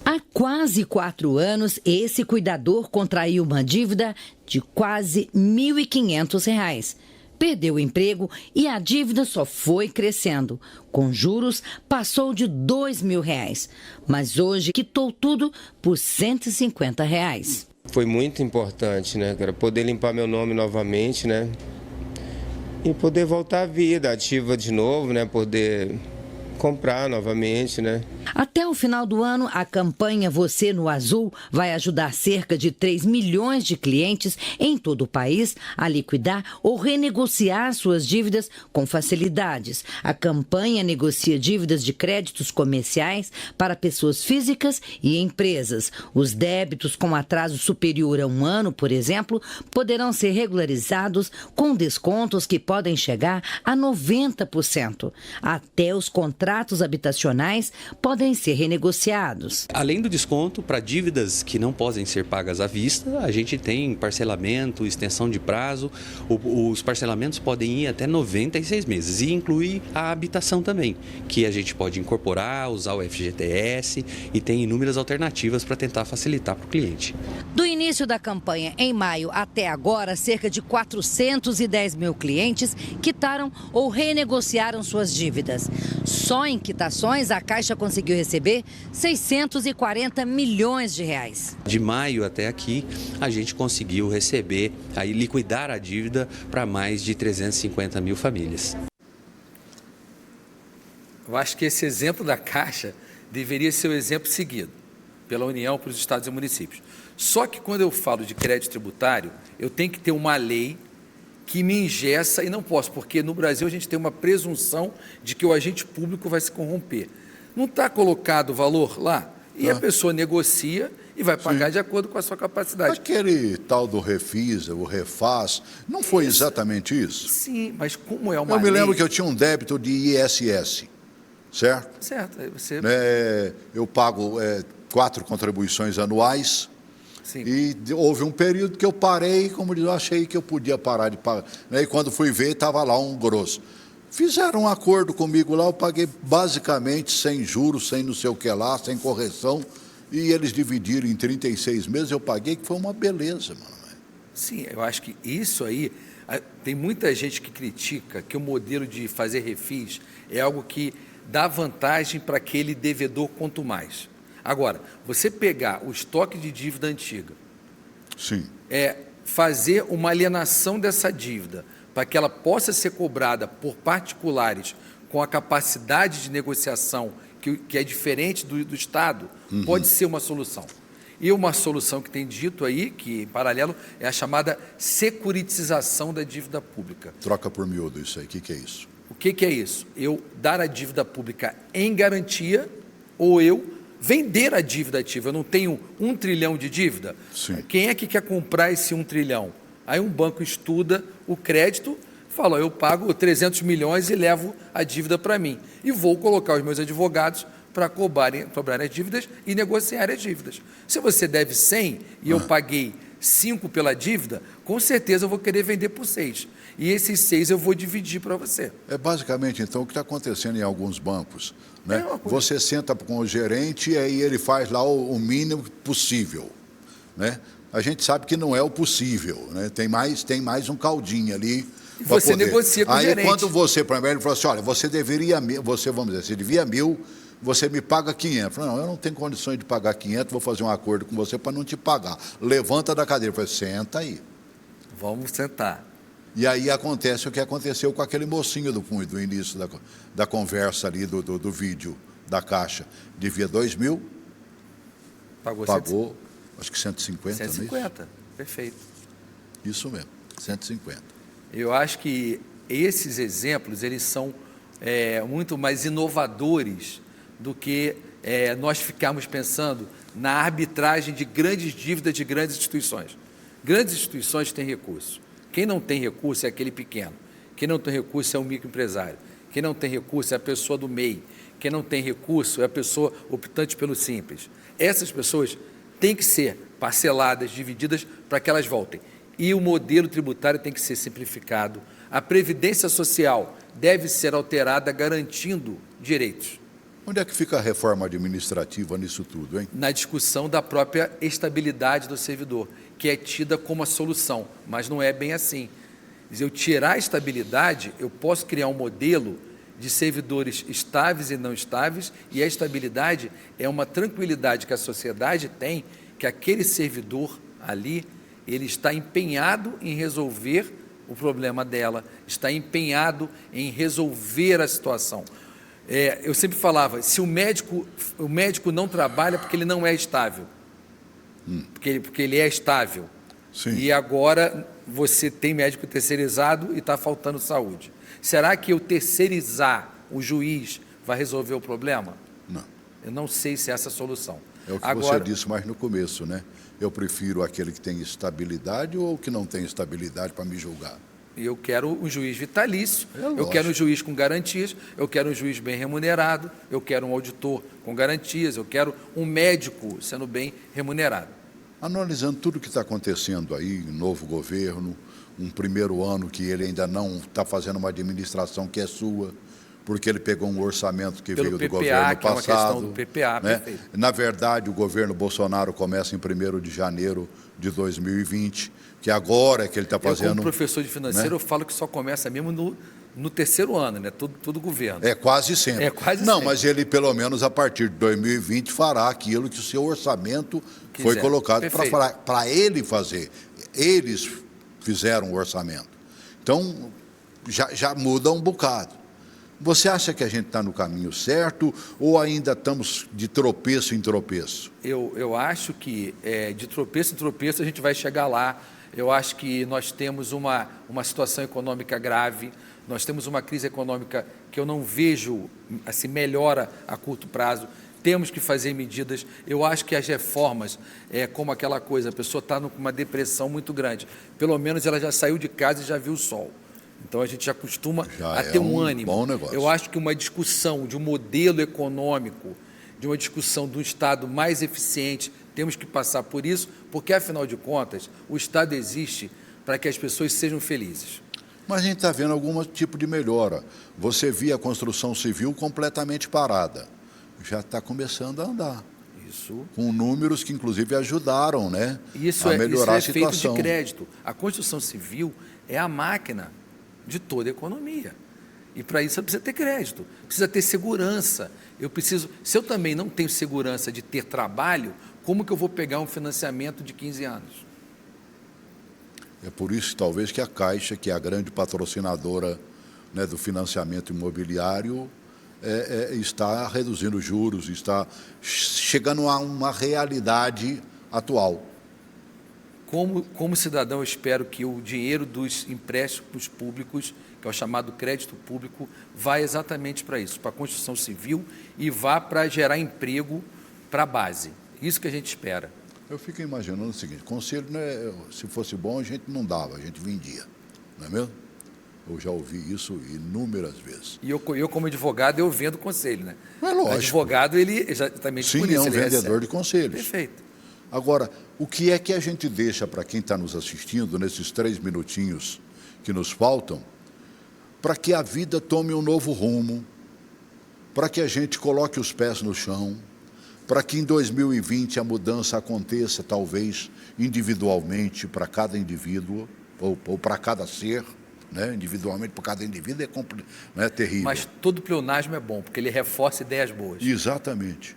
Há quase 4 anos, esse cuidador contraiu uma dívida de quase R$ 1.500. Perdeu o emprego e a dívida só foi crescendo. Com juros, passou de R$ 2.000. Mas hoje quitou tudo por R$ 150. Foi muito importante, né, cara? Poder limpar meu nome novamente, né? E poder voltar à vida ativa de novo, né? Poder comprar novamente, né? Até o final do ano, a campanha Você no Azul vai ajudar cerca de 3 milhões de clientes em todo o país a liquidar ou renegociar suas dívidas com facilidades. A campanha negocia dívidas de créditos comerciais para pessoas físicas e empresas. Os débitos com atraso superior a 1 ano, por exemplo, poderão ser regularizados com descontos que podem chegar a 90%. Até os contratos contratos habitacionais podem ser renegociados. Além do desconto para dívidas que não podem ser pagas à vista, a gente tem parcelamento, extensão de prazo. Os parcelamentos podem ir até 96 meses e inclui a habitação também, que a gente pode incorporar, usar o FGTS e tem inúmeras alternativas para tentar facilitar para o cliente. Do início da campanha em maio até agora, cerca de 410 mil clientes quitaram ou renegociaram suas dívidas. Só em quitações, a Caixa conseguiu receber 640 milhões de reais. De maio até aqui, a gente conseguiu receber, aí liquidar a dívida para mais de 350 mil famílias. Eu acho que esse exemplo da Caixa deveria ser o exemplo seguido pela União para os estados e municípios. Só que quando eu falo de crédito tributário, eu tenho que ter uma lei que me engessa e não posso, porque no Brasil a gente tem uma presunção de que o agente público vai se corromper. Não está colocado o valor lá e a pessoa negocia e vai pagar de acordo com a sua capacidade. Aquele tal do refisa, o refaz, não foi exatamente isso? Sim, mas como é uma Eu me lembro lei... que eu tinha um débito de ISS, certo? Certo, aí você... Eu pago 4 contribuições anuais. Sim. E houve um período que eu parei, como eu achei que eu podia parar de pagar. E quando fui ver, estava lá um grosso. Fizeram um acordo comigo lá, eu paguei basicamente sem juros, sem não sei o que lá, sem correção, e eles dividiram em 36 meses, eu paguei, que foi uma beleza, mano. Sim, eu acho que isso aí, tem muita gente que critica que o modelo de fazer refis é algo que dá vantagem para aquele devedor quanto mais. Agora, você pegar o estoque de dívida antiga, sim, fazer uma alienação dessa dívida para que ela possa ser cobrada por particulares com a capacidade de negociação que é diferente do Estado, pode ser uma solução. E uma solução que tem dito aí, que em paralelo, é a chamada securitização da dívida pública. Troca por miúdo isso aí, o que é isso? O que é isso? Eu dar a dívida pública em garantia ou eu vender a dívida ativa. Eu não tenho 1 trilhão de dívida? Sim. Quem é que quer comprar esse 1 trilhão? Aí um banco estuda o crédito, fala, eu pago 300 milhões e levo a dívida para mim. E vou colocar os meus advogados para cobrarem as dívidas e negociar as dívidas. Se você deve 100 e eu paguei 5 pela dívida, com certeza eu vou querer vender por 6. E esses 6 eu vou dividir para você. É basicamente, então, o que está acontecendo em alguns bancos. Né? Você senta com o gerente e aí ele faz lá o mínimo possível. Né? A gente sabe que não é o possível. Né? Tem mais um caldinho ali. E você negocia com o gerente. Aí quando você, para mim, ele falou assim, olha, você devia 1.000, você me paga 500. Eu falei, não, eu não tenho condições de pagar 500, vou fazer um acordo com você para não te pagar. Levanta da cadeira. Eu falei, senta aí. Vamos sentar. E aí acontece o que aconteceu com aquele mocinho do início da conversa ali, do vídeo da Caixa. Devia 2.000, pagou acho que 150. 150, perfeito. Isso mesmo, 150. Eu acho que esses exemplos, eles são muito mais inovadores do que nós ficarmos pensando na arbitragem de grandes dívidas de grandes instituições. Grandes instituições têm recurso. Quem não tem recurso é aquele pequeno. Quem não tem recurso é o microempresário. Quem não tem recurso é a pessoa do MEI. Quem não tem recurso é a pessoa optante pelo simples. Essas pessoas têm que ser parceladas, divididas, para que elas voltem. E o modelo tributário tem que ser simplificado. A previdência social deve ser alterada, garantindo direitos. Onde é que fica a reforma administrativa nisso tudo, hein? Na discussão da própria estabilidade do servidor, que é tida como a solução, mas não é bem assim. Se eu tirar a estabilidade, eu posso criar um modelo de servidores estáveis e não estáveis, e a estabilidade é uma tranquilidade que a sociedade tem, que aquele servidor ali, ele está empenhado em resolver o problema dela, está empenhado em resolver a situação. Eu sempre falava, se o médico não trabalha porque ele não é estável, porque ele é estável. Sim. E agora você tem médico terceirizado e está faltando saúde. Será que eu terceirizar o juiz vai resolver o problema? Não. Eu não sei se é essa a solução. É o que você disse mais no começo, né? Eu prefiro aquele que tem estabilidade ou que não tem estabilidade para me julgar? Eu quero um juiz vitalício, É eu lógico. quero um juiz com garantias, eu quero um juiz bem remunerado, eu quero um auditor com garantias, eu quero um médico sendo bem remunerado. Analisando tudo o que está acontecendo aí, novo governo, um primeiro ano que ele ainda não está fazendo uma administração que é sua, porque ele pegou um orçamento que Pelo veio do PPA, governo que é uma passado. questão do PPA, né? perfeito. Na verdade, o governo Bolsonaro começa em 1º de janeiro de 2020, que agora é que ele está fazendo... Eu, como professor de financeiro, né? eu falo que só começa mesmo no terceiro ano, né? Tudo governo. É quase sempre. É quase Não, sempre. mas ele, pelo menos, a partir de 2020, fará aquilo que o seu orçamento foi Quiser. colocado Perfeito. para ele fazer. Eles fizeram o orçamento. Então, já muda um bocado. Você acha que a gente está no caminho certo ou ainda estamos de tropeço em tropeço? Eu acho que de tropeço em tropeço a gente vai chegar lá. Eu acho que nós temos uma situação econômica grave, nós temos uma crise econômica que eu não vejo assim, melhora a curto prazo. Temos que fazer medidas. Eu acho que as reformas, como aquela coisa, a pessoa está com uma depressão muito grande. Pelo menos ela já saiu de casa e já viu o sol. Então a gente já costuma a ter um ânimo. Bom negócio. Eu acho que uma discussão de um modelo econômico, de uma discussão de um Estado mais eficiente, temos que passar por isso, porque, afinal de contas, o Estado existe para que as pessoas sejam felizes. Mas a gente está vendo algum tipo de melhora. Você via a construção civil completamente parada. Já está começando a andar. Isso. Com números que, inclusive, ajudaram, né, Isso a é melhorar a feito situação. de crédito. A construção civil é a máquina de toda a economia. E para isso você precisa ter crédito, precisa ter segurança. Se eu também não tenho segurança de ter trabalho, como que eu vou pegar um financiamento de 15 anos? É por isso, talvez, que a Caixa, que é a grande patrocinadora, né, do financiamento imobiliário, está reduzindo juros, está chegando a uma realidade atual. Como cidadão, eu espero que o dinheiro dos empréstimos públicos, que é o chamado crédito público, vá exatamente para isso, para a construção civil e vá para gerar emprego para a base. Isso que a gente espera. Eu fico imaginando o seguinte, conselho, né, se fosse bom, a gente não dava, a gente vendia, não é mesmo? Eu já ouvi isso inúmeras vezes. E eu como advogado, eu vendo conselho, né? É lógico. O advogado, ele exatamente Sim, por isso, é um ele vendedor recebe. de conselhos. Perfeito. Agora, o que é que a gente deixa para quem está nos assistindo, nesses 3 minutinhos que nos faltam, para que a vida tome um novo rumo, para que a gente coloque os pés no chão, para que em 2020 a mudança aconteça, talvez, individualmente para cada indivíduo, ou para cada ser, né? Individualmente para cada indivíduo é terrível. Mas todo pleonasmo é bom, porque ele reforça ideias boas. Exatamente.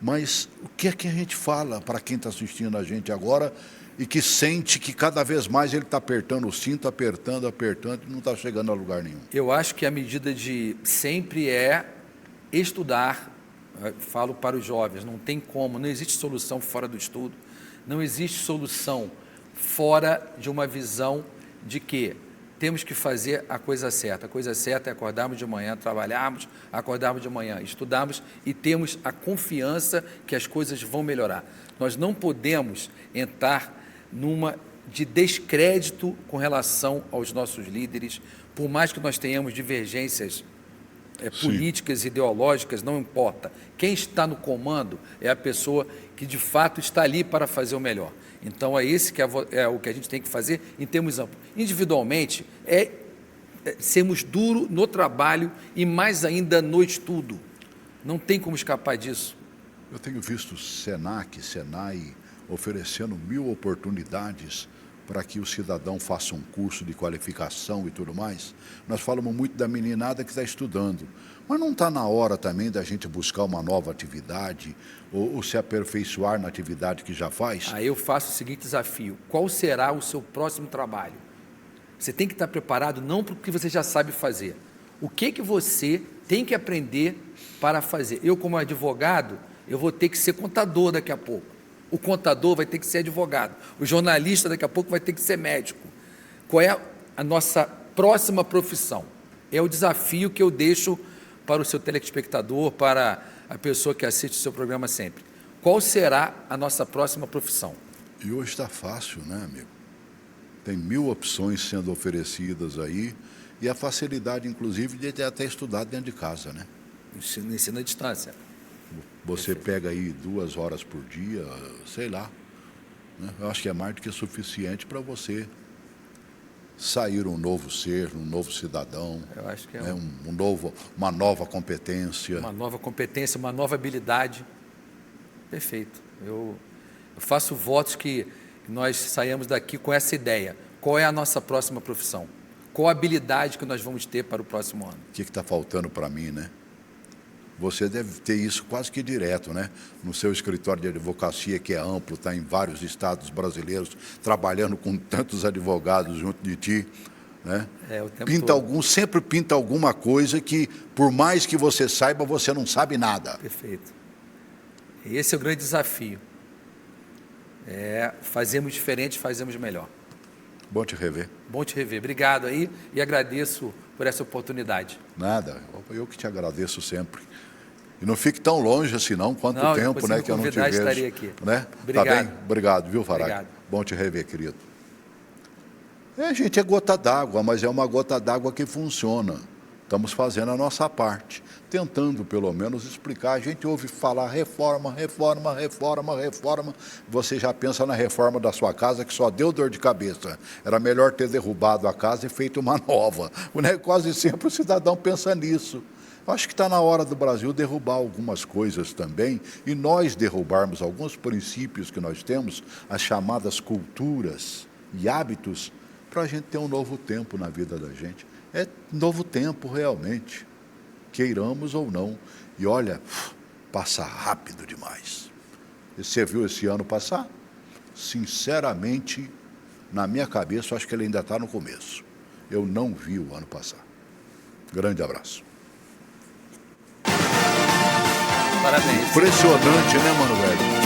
Mas o que é que a gente fala para quem está assistindo a gente agora e que sente que cada vez mais ele está apertando o cinto, apertando e não está chegando a lugar nenhum? Eu acho que a medida de sempre é estudar. Eu falo para os jovens, não tem como, não existe solução fora do estudo, não existe solução fora de uma visão de que temos que fazer a coisa certa. A coisa certa é acordarmos de manhã, trabalharmos, acordarmos de manhã, estudarmos e termos a confiança que as coisas vão melhorar. Nós não podemos entrar numa de descrédito com relação aos nossos líderes, por mais que nós tenhamos divergências políticas, ideológicas, não importa. Quem está no comando é a pessoa que, de fato, está ali para fazer o melhor. Então, é esse que é o que a gente tem que fazer em termos amplos. Individualmente, sermos duros no trabalho e, mais ainda, no estudo. Não tem como escapar disso. Eu tenho visto Senac, Senai, oferecendo 1000 oportunidades para que o cidadão faça um curso de qualificação e tudo mais. Nós falamos muito da meninada que está estudando, mas não está na hora também da gente buscar uma nova atividade ou se aperfeiçoar na atividade que já faz? Aí eu faço o seguinte desafio: qual será o seu próximo trabalho? Você tem que estar preparado não para o que você já sabe fazer. O que você tem que aprender para fazer? Eu, como advogado, eu vou ter que ser contador daqui a pouco. O contador vai ter que ser advogado. O jornalista, daqui a pouco, vai ter que ser médico. Qual é a nossa próxima profissão? É o desafio que eu deixo para o seu telespectador, para a pessoa que assiste o seu programa sempre. Qual será a nossa próxima profissão? E hoje está fácil, né, amigo? Tem 1000 opções sendo oferecidas aí e a facilidade, inclusive, de ter até estudar dentro de casa, né? Ensino à distância. Você pega aí 2 horas por dia, sei lá. Né? Eu acho que é mais do que suficiente para você sair um novo ser, um novo cidadão. Eu acho que é né? Uma nova competência. Uma nova competência, uma nova habilidade. Perfeito. Eu faço votos que nós saiamos daqui com essa ideia. Qual é a nossa próxima profissão? Qual a habilidade que nós vamos ter para o próximo ano? O que está faltando para mim, né? Você deve ter isso quase que direto, né? No seu escritório de advocacia, que é amplo, está em vários estados brasileiros, trabalhando com tantos advogados junto de ti, né? O tempo todo. Sempre pinta alguma coisa que, por mais que você saiba, você não sabe nada. Perfeito. Esse é o grande desafio. Fazemos diferente, fazemos melhor. Bom te rever. Bom te rever. Obrigado aí e agradeço por essa oportunidade. Nada, eu que te agradeço sempre. E não fique tão longe assim não, quanto tempo, né, que eu não te vejo. Estarei aqui. Né? Obrigado. Tá bem? Obrigado, viu, Farag? Obrigado. Bom te rever, querido. Gente, é gota d'água, mas é uma gota d'água que funciona. Estamos fazendo a nossa parte, tentando, pelo menos, explicar. A gente ouve falar reforma, reforma, reforma, reforma. Você já pensa na reforma da sua casa, que só deu dor de cabeça. Era melhor ter derrubado a casa e feito uma nova. Quase sempre o cidadão pensa nisso. Acho que está na hora do Brasil derrubar algumas coisas também e nós derrubarmos alguns princípios que nós temos, as chamadas culturas e hábitos, para a gente ter um novo tempo na vida da gente. É novo tempo realmente, queiramos ou não. E olha, passa rápido demais. Você viu esse ano passar? Sinceramente, na minha cabeça, eu acho que ele ainda está no começo. Eu não vi o ano passar. Grande abraço. Parabéns. Impressionante, né, mano, velho?